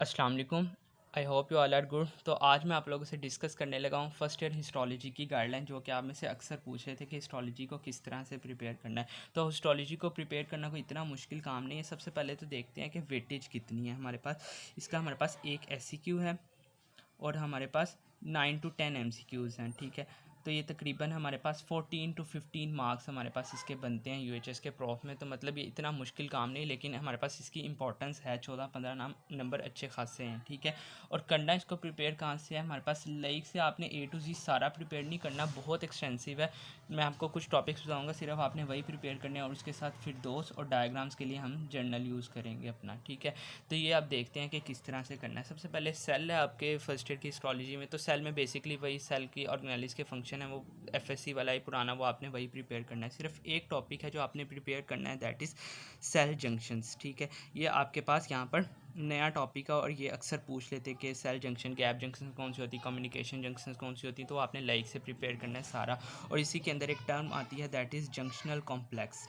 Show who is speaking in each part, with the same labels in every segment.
Speaker 1: अस्सलाम वालेकुम। I hope you all are good. तो आज मैं आप लोगों से डिस्कस करने लगा हूँ फर्स्ट ईयर हिस्टोलॉजी की गाइडलाइन, जो कि आप में से अक्सर पूछ रहे थे कि हिस्टोलॉजी को किस तरह से प्रिपेयर करना है। तो हिस्टोलॉजी को प्रिपेयर करना कोई इतना मुश्किल काम नहीं है। सबसे पहले तो देखते हैं कि वेटेज कितनी है हमारे पास। इसका हमारे पास एक एससीक्यू है और हमारे पास 9 to 10 एमसीक्यूज़ हैं, ठीक है। तो ये तकरीबन हमारे पास 14 to 15 मार्क्स हमारे पास इसके बनते हैं यूएचएस के प्रोफ में। तो मतलब ये इतना मुश्किल काम नहीं, लेकिन हमारे पास इसकी इंपॉर्टेंस है। 14-15 नंबर अच्छे खासे हैं, ठीक है। और करना इसको प्रिपेयर कहाँ से है, हमारे पास लाइक से आपने A to Z सारा प्रिपेयर नहीं करना, बहुत एक्सटेंसिव है। मैं आपको कुछ टॉपिक्स बताऊँगा, सिर्फ आपने वही प्रिपेयर करने हैं और उसके साथ फिर दोस्त और डायग्राम्स के लिए हम जर्नल यूज़ करेंगे अपना, ठीक है। तो ये आप देखते हैं कि किस तरह से करना है। सबसे पहले सेल है आपके फर्स्ट ईयर की एस्ट्रोलॉजी में। तो सेल में बेसिकली वही सेल की ऑर्गेनाइज के फंक्शन है, वो एफएससी वाला ही पुराना, वो आपने वही प्रिपेयर करना है। सिर्फ एक टॉपिक है जो आपने प्रिपेयर करना है, दैट इज़ सेल जंक्शंस, ठीक है। ये आपके पास यहाँ पर नया टॉपिक है और ये अक्सर पूछ लेते हैं कि सेल जंक्शन, गैप जंक्शन कौन सी होती है, कम्युनिकेशन जंक्शन कौन सी होती है। तो आपने लाइक से प्रिपेयर करना है सारा। और इसी के अंदर एक टर्म आती है दैट इज़ जंक्शनल कॉम्प्लेक्स,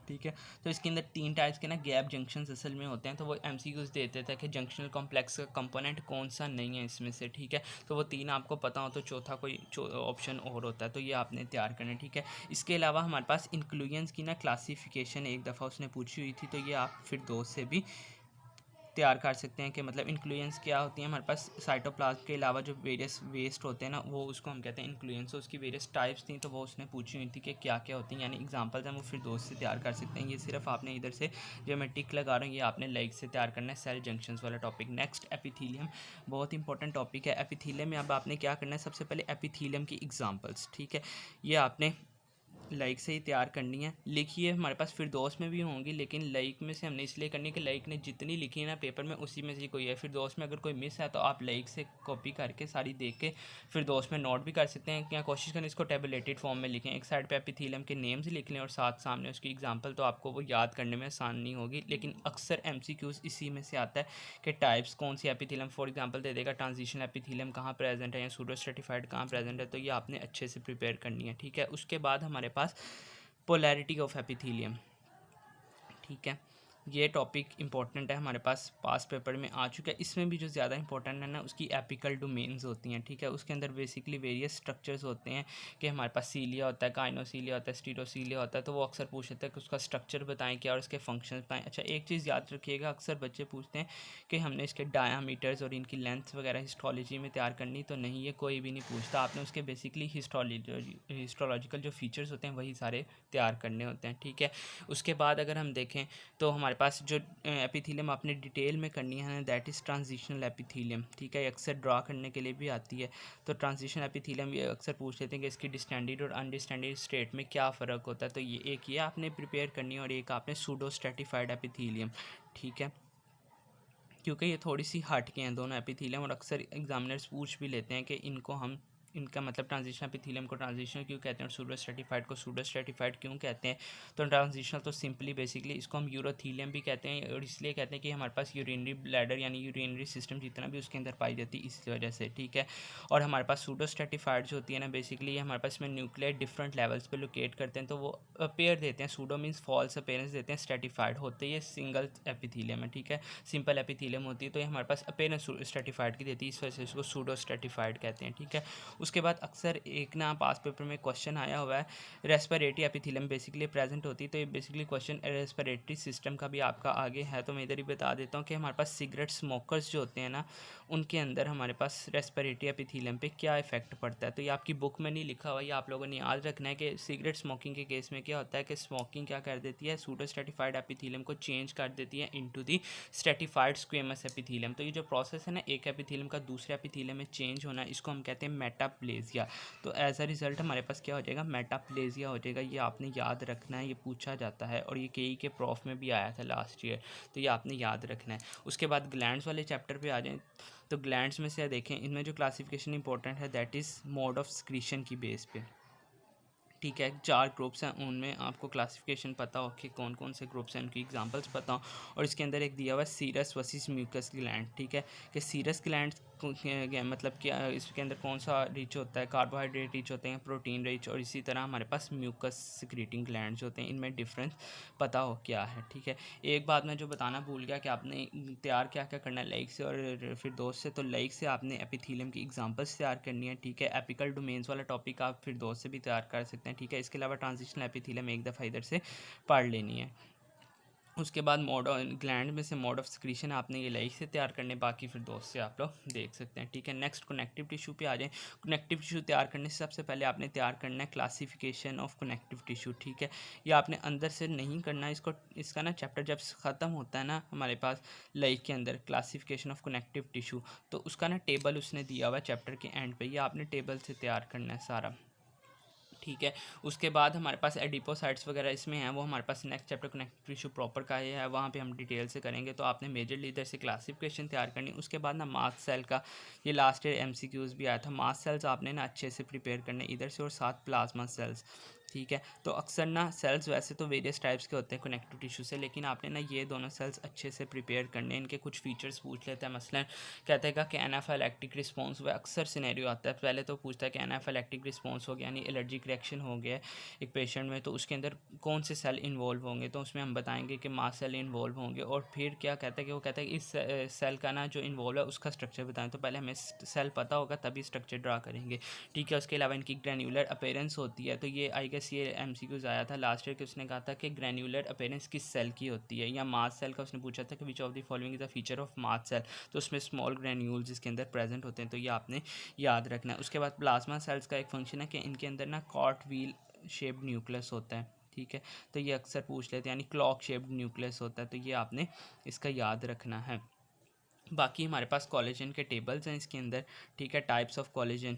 Speaker 1: ठीक है। तो इसके अंदर 3 टाइप्स के ना गैप जंक्शंस असल में होते हैं। तो वो एमसीक्यूज़ देते थे कि जंक्शनल कॉम्प्लेक्स का कंपोनेंट कौन सा नहीं है इसमें से, ठीक है। तो वो 3 आपको पता हो तो चौथा कोई ऑप्शन और होता है, तो ये आपने तैयार करना है, ठीक है। इसके अलावा हमारे पास इंक्लूजन्स की ना क्लासिफिकेशन एक दफ़ा उसने पूछी हुई थी, तो ये आप फिर दोस्त से भी तैयार कर सकते हैं कि मतलब इंक्लूजन्स क्या होती हैं। हमारे पास साइटोप्लाज्म के अलावा जो वेरियस वेस्ट होते हैं ना, वो उसको हम कहते हैं इंक्लूजन्स। उसकी वेरियस टाइप्स थी, तो वो उसने पूछी हुई थी कि क्या क्या होती हैं, यानी एग्जांपल्स हैं, वो फिर दोस्त से तैयार कर सकते हैं। ये सिर्फ आपने इधर से जो मैं टिक लगा रहा हूँ, ये आपने लाइक से तैयार करना है सेल जंक्शंस वाला टॉपिक। नेक्स्ट एपिथीलियम, बहुत इंपॉर्टेंट टॉपिक है। एपिथीलियम में अब आपने क्या करना है, सबसे पहले एपिथीलियम की एग्जाम्पल्स, ठीक है, ये आपने लाइक से ही तैयार करनी है। लिखिए, हमारे पास फिर दोस्त में भी होंगी, लेकिन लाइक में से हमने इसलिए करनी है कि लाइक ने जितनी लिखी है ना पेपर में, उसी में से कोई है। फिर दोस्त में अगर कोई मिस है तो आप लाइक से कॉपी करके सारी देख के फिर दोस्त में नोट भी कर सकते हैं। क्या कोशिश करें इसको टेबलेटेड फॉर्म में लिखें, एक साइड पे एपिथेलियम के नेम्स लिख लें और साथ सामने उसकी एग्जाम्पल, तो आपको वो याद करने में आसान नहीं होगी। लेकिन अक्सर एमसीक्यूज इसी में से आता है कि टाइप्स कौन सी एपिथेलियम, फॉर एग्जांपल दे देगा ट्रांजिशन एपिथेलियम कहाँ प्रेजेंट है या सूडो स्ट्रेटिफाइड कहाँ प्रेजेंट है। तो ये आपने अच्छे से प्रिपेयर करनी है, ठीक है। उसके बाद हमारे पास पोलैरिटी ऑफ एपिथेलियम, ठीक है। ये टॉपिक इंपॉर्टेंट है, हमारे पास पास पेपर में आ चुका है। इसमें भी जो ज़्यादा इंपॉर्टेंट है ना, उसकी एपिकल डोमेन्स होती हैं, ठीक है। उसके अंदर बेसिकली वेरियस स्ट्रक्चर्स होते हैं कि हमारे पास सीलिया होता है, काइनोसीलिया होता है, स्टीरोसीलिया होता है। तो वो अक्सर पूछ लेते हैं कि उसका स्ट्रक्चर बताएं क्या और उसके फंक्शन बताएं। अच्छा, एक चीज़ याद रखिएगा, अक्सर बच्चे पूछते हैं कि हमने इसके डायामीटर्स और इनकी लेंथ वगैरह हिस्टोलॉजी में तैयार करनी, तो नहीं, ये कोई भी नहीं पूछता। आपने उसके बेसिकली हिस्टोलॉजिकल जो फीचर्स होते हैं वही सारे तैयार करने होते हैं, ठीक है। उसके बाद अगर हम देखें तो हमारे पास जो एपिथेलियम आपने डिटेल में करनी है, दैट इज़ ट्रांजिशनल एपिथेलियम, ठीक है। अक्सर ड्रा करने के लिए भी आती है। तो ट्रांजिशन एपिथेलियम ये अक्सर पूछ लेते हैं कि इसकी डिस्टेंडेड और अनडिस्टेंडेड स्टेट में क्या फ़र्क होता है। तो ये एक ये आपने प्रिपेयर करनी है और एक आपने सूडो स्ट्रेटिफाइड एपिथेलियम, ठीक है। क्योंकि ये थोड़ी सी हट के हैं दोनों एपिथेलियम, और अक्सर एग्जामिनर्स पूछ भी लेते हैं कि इनको हम इनका मतलब ट्रांजिशन एपिथेलियम को ट्रांजिशनल क्यों कहते हैं और सूडो स्ट्रेटिफाइड को सूडो स्ट्रेटिफाइड क्यों कहते हैं। तो ट्रांजिशनल तो सिंपली बेसिकली इसको हम यूरोथीलियम भी कहते हैं, और इसलिए कहते हैं कि हमारे पास यूरिनरी ब्लैडर यानी यूरिनरी सिस्टम जितना भी उसके अंदर पाई जाती है, इस वजह से, ठीक है। और हमारे पास सूडो स्ट्रेटिफाइड जो होती है ना, बेसिकली हमारे पास में न्यूक्लियर डिफरेंट लेवल्स पे लोकेट करते हैं, तो वो अपेयर देते हैं। सूडो मीन्स फॉल्स अपेयरेंस देते हैं, स्ट्रेटिफाइड होते हैं ये सिंगल एपिथेलियम है, ठीक है। सिंपल एपिथेलियम होती है, तो ये हमारे पास अपेयरेंस स्ट्रेटिफाइड की देती है, इस वजह से इसको सूडो स्ट्रेटिफाइड कहते हैं, ठीक है। उसके बाद अक्सर एक ना पास पेपर में क्वेश्चन आया हुआ है, रेस्पिरेटरी एपिथेलियम बेसिकली प्रेजेंट होती है। तो ये बेसिकली क्वेश्चन रेस्पिरेटरी सिस्टम का भी आपका आगे है, तो मैं इधर ही बता देता हूँ कि हमारे पास सिगरेट स्मोकर्स जो होते हैं ना, उनके अंदर हमारे पास रेस्पिरेटरी एपिथेलियम पे क्या इफेक्ट पड़ता है। तो ये आपकी बुक में नहीं लिखा हुआ, ये आप लोगों ने याद रखना है कि सिगरेट स्मोकिंग के केस में क्या होता है कि स्मोकिंग क्या कर देती है, सूडो स्ट्रेटिफाइड एपिथेलियम को चेंज कर देती है into the stratified squamous epithelium. तो ये जो प्रोसेस है ना, एक एपिथेलियम का दूसरे एपिथेलियम में चेंज होना, इसको हम कहते हैं मेटाप्लेजिया। तो एज अ रिजल्ट हमारे पास क्या हो जाएगा, मेटाप्लेजिया हो जाएगा। ये आपने याद रखना है, ये पूछा जाता है और ये केई के प्रॉफ में भी आया था लास्ट ईयर, तो ये आपने याद रखना है। उसके बाद ग्लैंड्स वाले चैप्टर पे आ जाएं, तो ग्लैंड्स में से देखें, इनमें जो क्लासिफिकेशन इंपॉर्टेंट है that is mode of secretion की बेस पे, ठीक है। 4 ग्रुप्स हैं, उनमें आपको क्लासिफिकेशन पता हो कि कौन कौन से ग्रुप्स हैं, उनकी एग्जांपल्स पता हो। और इसके अंदर एक दिया हुआ है सीरस वर्सेस म्यूकस ग्लैंड, ठीक है, कि सीरस ग्लैंड मतलब क्या इसके अंदर कौन सा रिच होता है, कार्बोहाइड्रेट रिच होते हैं, प्रोटीन रिच, और इसी तरह हमारे पास म्यूकस सिक्रीटिंग ग्लैंड्स होते हैं, इनमें डिफरेंस पता हो क्या है, ठीक है। एक बात मैं जो बताना भूल गया कि आपने तैयार क्या क्या करना है लाइक से और फिर दोस्त से। तो लाइक से आपने एपिथीलियम की एग्जांपल्स तैयार करनी है, ठीक है। एपिकल डोमेन्स वाला टॉपिक आप फिर दोस्त से भी तैयार कर सकते हैं, ठीक है। इसके अलावा ट्रांजिशनल एपिथीलियम एक दफ़ा इधर से पढ़ लेनी है। उसके बाद मोड ग्लैंड में से मोड ऑफ सिक्रीशन आपने ये लाइक से तैयार करने, बाकी फिर दोस्त से आप लोग देख सकते हैं, ठीक है। नेक्स्ट कनेक्टिव टिश्यू पे आ जाएं। कनेक्टिव टिश्यू तैयार करने से सबसे पहले आपने तैयार करना है क्लासिफिकेशन ऑफ कनेक्टिव टिश्यू, ठीक है। ये आपने अंदर से नहीं करना है इसको, इसका ना चैप्टर जब ख़त्म होता है ना हमारे पास लाइक के अंदर क्लासिफिकेशन ऑफ कनेक्टिव टिश्यू, तो उसका ना टेबल उसने दिया हुआ है चैप्टर के एंड पे, ये आपने टेबल से तैयार करना है सारा, ठीक है। उसके बाद हमारे पास एडिपोसाइट्स वगैरह इसमें हैं, वो हमारे पास next chapter connective tissue proper का ये है, वहाँ पे हम डिटेल से करेंगे। तो आपने मेजरली इधर से क्लासिफिकेशन तैयार करनी। उसके बाद ना मास्ट सेल का ये लास्ट ईयर एमसीक्यूज़ भी आया था। मास्ट सेल्स आपने ना अच्छे से प्रिपेयर करने इधर से, और साथ प्लाज्मा सेल्स, ठीक है। तो अक्सर ना सेल्स वैसे तो वेरियस टाइप्स के होते हैं कनेक्टिव टिश्यू से, लेकिन आपने ना ये दोनों सेल्स अच्छे से प्रिपेयर करने, इनके कुछ फीचर्स पूछ लेते हैं। मसलन कहता है कि एनाफाइलैक्टिक रिस्पॉन्स हुआ, अक्सर सिनेरियो आता है पहले तो पूछता है कि एनाफाइलैक्टिक रिस्पॉन्स हो गया यानी एलर्जिक रिएक्शन हो गया एक पेशेंट में, तो उसके अंदर कौन से सेल इन्वॉल्व होंगे, तो उसमें हम बताएंगे कि मास्ट सेल इन्वॉल्व होंगे। और फिर क्या कहता है कि वो कहता है कि इस सेल का ना जो इन्वॉल्व है उसका स्ट्रक्चर बताएं। तो पहले हमें सेल पता होगा तभी स्ट्रक्चर ड्रा करेंगे, ठीक है। उसके अलावा इनकी ग्रैन्युलर अपीयरेंस होती है, तो ये आई गेस ये एमसीक्यूज आया था लास्ट ईयर कि उसने कहा था कि ग्रैन्युलर अपीयरेंस किस सेल की होती है, या मास्ट सेल का उसने पूछा था कि which of the following is the feature of mast cell, तो उसमें स्मॉल ग्रैन्यूल्स इसके अंदर प्रेजेंट होते हैं, तो ये आपने याद रखना है। उसके बाद प्लाज्मा सेल्स का एक फंक्शन है कि इनके अंदर ना कॉट व्हील शेप्ड न्यूक्लियस होता है, ठीक है। तो ये अक्सर पूछ लेते हैं, यानी क्लॉक शेप्ड न्यूक्लियस होता है, तो ये आपने इसका याद रखना है। बाकी हमारे पास कॉलेजन के टेबल्स हैं इसके अंदर, ठीक है। टाइप्स ऑफ कॉलेजन,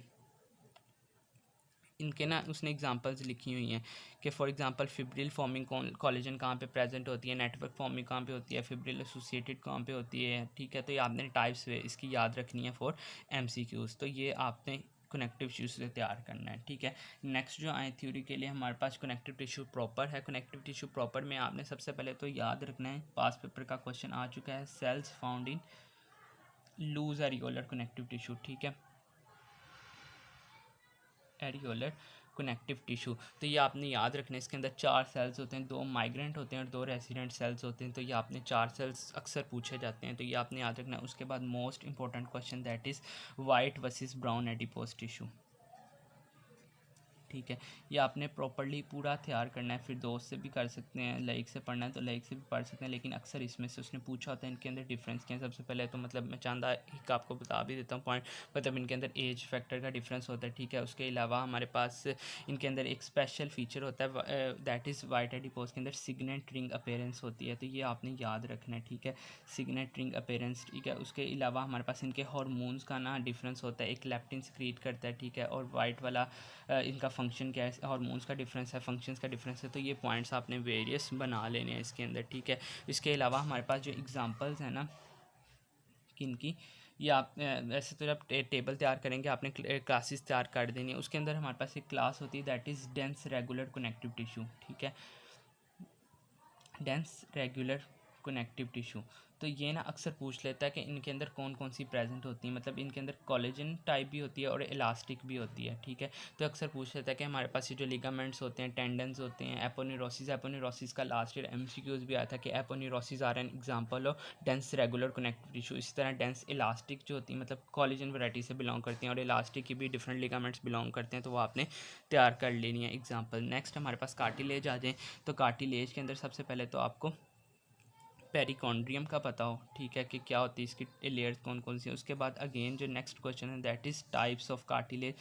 Speaker 1: इनके ना उसने एग्जांपल्स लिखी हुई हैं कि for example fibril forming collagen कहाँ पे प्रेजेंट होती है, नेटवर्क फॉर्मिंग कहाँ पे होती है, फिब्रिल एसोसिएटेड कहाँ पे होती है, ठीक है। तो ये आपने टाइप्स इसकी याद रखनी है फॉर एमसीक्यूज़, तो ये आपने कनेक्टिव टिश्यू से तैयार करना है, ठीक है। नेक्स्ट जो आए थ्योरी के लिए हमारे पास कनेक्टिव टिश्यू प्रॉपर है। कनेक्टिव टिश्यू प्रॉपर में आपने सबसे पहले तो याद रखना है, पास पेपर का क्वेश्चन आ चुका है, cells found in loose areolar connective tissue, ठीक है, एरियोलर कनेक्टिव टिश्यू। तो ये आपने याद रखना है, इसके अंदर 4 सेल्स होते हैं, 2 माइग्रेंट होते हैं और 2 रेसिडेंट सेल्स होते हैं, तो ये आपने 4 सेल्स अक्सर पूछे जाते हैं, तो ये आपने याद रखना है। उसके बाद most important question that is white versus brown adipose tissue, ठीक है। ये आपने प्रॉपर्ली पूरा तैयार करना है, फिर दोस्त से भी कर सकते हैं, लाइक से पढ़ना है तो लाइक से भी पढ़ सकते हैं, लेकिन अक्सर इसमें से उसने पूछा होता है इनके अंदर डिफरेंस क्या है। सबसे पहले तो मतलब मैं चांदा एक आपको बता भी देता हूँ पॉइंट, मतलब इनके अंदर एज फैक्टर का डिफरेंस होता है, ठीक है। उसके अलावा हमारे पास इनके अंदर एक स्पेशल फीचर होता है दैट इज़ वाइट एडिपोज के अंदर सिग्नेट रिंग अपेयरेंस होती है, तो ये आपने याद रखना है, ठीक है, सिग्नेट रिंग अपेयरेंस, ठीक है। उसके अलावा हमारे पास इनके हार्मोन्स का ना डिफरेंस होता है, एक लेप्टिन सिक्रीट करता है, ठीक है, और वाइट वाला इनका फंक्शन क्या है, हार्मोन्स का डिफरेंस है, फंक्शंस का डिफरेंस है, तो ये पॉइंट्स आपने वेरियस बना लेने हैं इसके अंदर, ठीक है। इसके अलावा हमारे पास जो एग्जांपल्स हैं ना किन की, ये आप वैसे तो जब टेबल तैयार करेंगे आपने क्लासेस तैयार कर देनी है। उसके अंदर हमारे पास एक क्लास होती है that is dense regular connective tissue, ठीक है, डेंस रेगुलर कनेक्टिव टिश्यू। तो ये ना अक्सर पूछ लेता है कि इनके अंदर कौन कौन सी प्रेजेंट होती है, मतलब इनके अंदर कोलेजन टाइप भी होती है और इलास्टिक भी होती है, ठीक है। तो अक्सर पूछ लेता है कि हमारे पास ये जो लिगामेंट्स होते हैं, टेंडन्स होते हैं, एपोन्यूरोसिस का लास्ट ईयर एमसीक्यूज भी आया था कि aponeurosis are an example of dense regular connective tissue. इसी तरह डेंस इलास्टिक जो होती है मतलब कोलेजन वैरायटी से बिलोंग करती हैं, और इलास्टिक की भी डिफरेंट लिगामेंट्स बिलोंग करते हैं, तो वो आपने तैयार कर लेनी है एग्जाम्पल। नेक्स्ट हमारे पास कार्टिलेज आ जाए, तो कार्टिलेज के अंदर सबसे पहले तो आपको पेरिकॉन्ड्रियम का पता हो, ठीक है, कि क्या होती है इसकी लेयर्स कौन कौन सी है। उसके बाद अगेन जो नेक्स्ट क्वेश्चन है that is types of cartilage,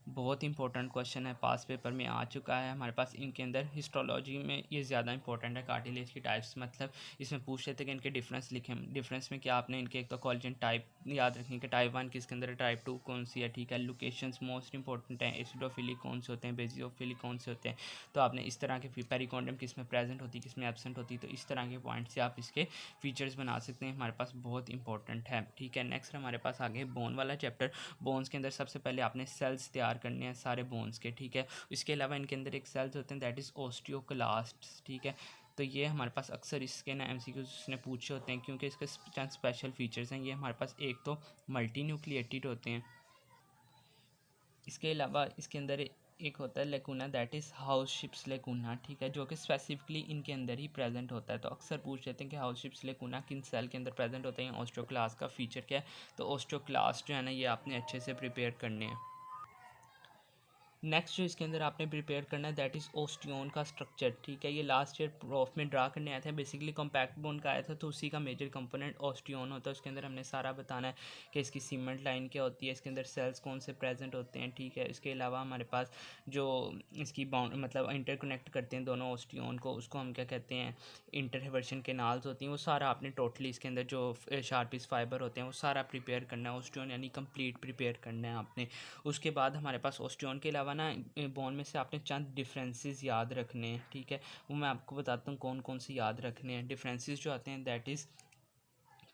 Speaker 1: बहुत इंपॉर्टेंट क्वेश्चन है, पास पेपर में आ चुका है हमारे पास। इनके अंदर हिस्टोलॉजी में ये ज़्यादा इंपॉर्टेंट है कार्टिलेज की टाइप्स, मतलब इसमें पूछ लेते कि इनके डिफरेंस लिखें। डिफरेंस में क्या आपने इनके एक तो कोलेजन टाइप याद रखनी कि टाइप 1 किसके अंदर है, टाइप 2 कौन सी है, ठीक है। लोकेशंस मोस्ट इंपॉर्टेंट है, एसिडोफिलिक कौन से होते हैं, बेसियोफिलिक कौन से होते हैं, तो आपने इस तरह के पेरिकॉन्डियम किस में प्रेजेंट होती है, किस में एबसेंट होती है, तो इस तरह के पॉइंट से आप इसके फीचर्स बना सकते हैं, हमारे पास बहुत इंपॉर्टेंट है, ठीक है। नेक्स्ट हमारे पास आगे बोन वाला चैप्टर। बोन्स के अंदर सबसे पहले आपने सेल्स तैयार करने हैं सारे बोन्स के, ठीक है। इसके अलावा इनके अंदर एक सेल्स होते हैं दैट इज़ ओस्टियोक्लास्ट, ठीक है। तो ये हमारे पास अक्सर इसके ना MCQs ने पूछे होते हैं, क्योंकि इसके चंद स्पेशल फीचर्स हैं। ये हमारे पास एक तो मल्टी न्यूक्लिएटेड होते हैं, इसके अलावा इसके अंदर एक होता है लेकुना, दैट इज़ हाउस शिप्स लेकुना, ठीक है, जो कि स्पेसिफिकली इनके अंदर ही प्रेजेंट होता है। तो अक्सर पूछ लेते हैं कि हाउस शिप्स लेकुना किन सेल के अंदर प्रेजेंट होते हैं, ऑस्टियोक्लास्ट का फीचर क्या है। तो ऑस्टियोक्लास्ट जो है ना, ये आपने अच्छे से प्रिपेयर करने हैं। नेक्स्ट जो इसके अंदर आपने प्रिपेयर करना है दैट इज़ ओस्टियोन का स्ट्रक्चर, ठीक है। ये लास्ट ईयर प्रोफ में ड्रा करने आया था, बेसिकली कॉम्पैक्ट बोन का आया था, तो उसी का मेजर कंपोनेंट ओस्टियोन होता है। उसके अंदर हमने सारा बताना है कि इसकी सीमेंट लाइन क्या होती है, इसके अंदर सेल्स कौन से प्रेजेंट होते हैं, ठीक है। इसके अलावा हमारे पास जो इसकी बाउंड मतलब इंटरकनेक्ट करते हैं दोनों ओस्टियोन को, उसको हम क्या कहते हैं, इंटरवर्शन केनाल्स होती हैं। वो सारा आपने टोटली इसके अंदर जो शार्पिस फाइबर होते हैं वो सारा प्रिपेयर करना है। ओस्टियोन यानी कंप्लीट प्रिपेयर करना है आपने। उसके बाद हमारे पास ओस्टियोन के अलावा ना बोन में से आपने चंद डिफरेंसेस याद रखने हैं, ठीक है। वो मैं आपको बताता हूँ कौन कौन से याद रखने हैं। डिफरेंसेस जो आते हैं that is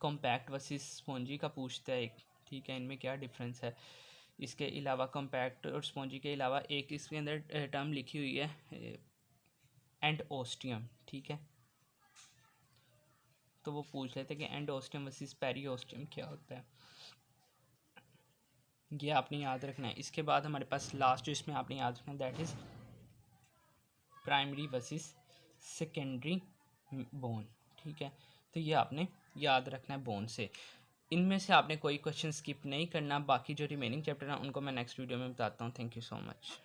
Speaker 1: compact versus spongy का पूछता है एक, ठीक है, इनमें क्या डिफरेंस है। इसके अलावा कॉम्पैक्ट और स्पॉन्जी के अलावा एक इसके अंदर टर्म लिखी हुई है एंडोस्टियम, ठीक है। तो वो पूछ लेते हैं कि एंडोस्टियम वर्सेस पेरिओस्टियम क्या होता है, ये आपने याद रखना है। इसके बाद हमारे पास लास्ट जो इसमें आपने याद रखना है that is primary versus secondary bone, ठीक है। तो ये आपने याद रखना है बोन से। इनमें से आपने कोई क्वेश्चन स्किप नहीं करना। बाकी जो रिमेनिंग चैप्टर हैं उनको मैं नेक्स्ट वीडियो में बताता हूँ। Thank you so much.